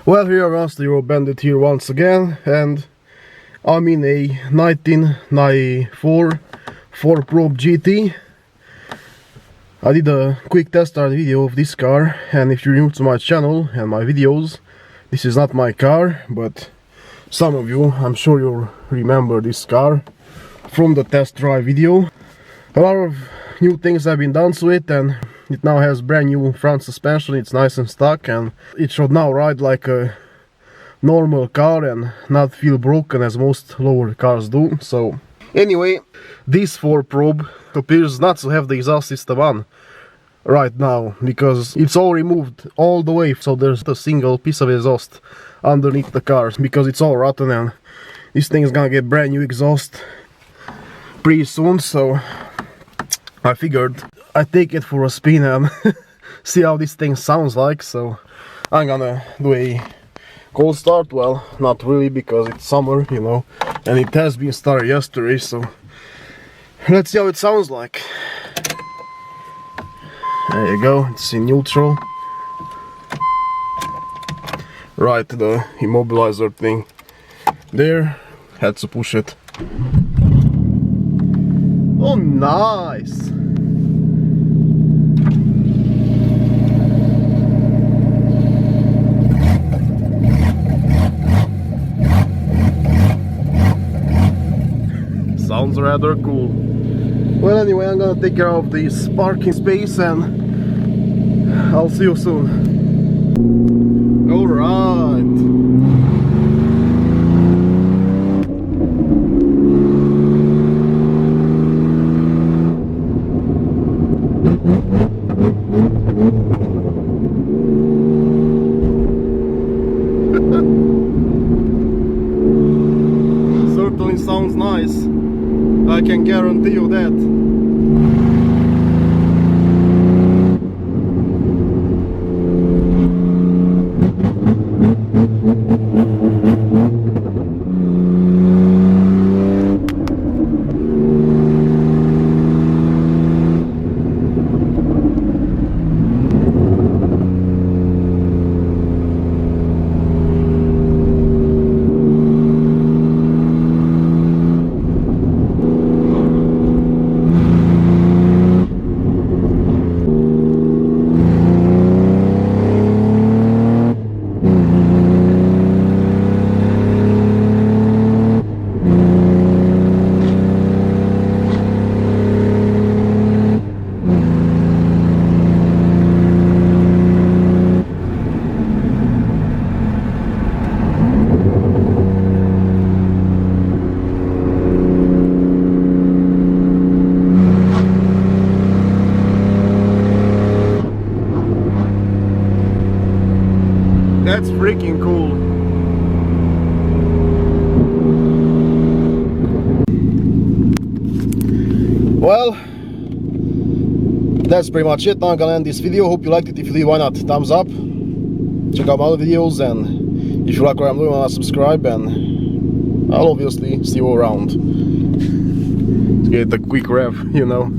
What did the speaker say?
Well, here I the Eurobandit here once again, and I'm in a 1994 4-probe GT. I did a quick test ride video of this car, and if you're new to my channel and my videos, this is not my car, but some of you, I'm sure you'll remember this car from the test drive video. A lot of new things have been done to it, and it now has brand new front suspension. It's nice and stock, and it should now ride like a normal car and not feel broken as most lower cars do. So anyway, this 4-probe appears not to have the exhaust system on right now, because it's all removed all the way, so there's a single piece of exhaust underneath the car because it's all rotten, and this thing is gonna get brand new exhaust pretty soon. So I figured I'd take it for a spin and see how this thing sounds like. So I'm gonna do a cold start. Well, not really, because it's summer, you know, and it has been started yesterday, so let's see how it sounds like. There you go, it's in neutral. Right, the immobilizer thing there, had to push it. Oh, nice! Sounds rather cool. Well, anyway, I'm gonna take care of this parking space and I'll see you soon. Alright. Certainly sounds nice. I can guarantee you that. That's freaking cool. Well, that's pretty much it. I'm gonna end this video. Hope you liked it. If you did, why not thumbs up. Check out my other videos, and if you like what I'm doing, why not subscribe, and I'll obviously see you around. Let's get a quick rev, you know.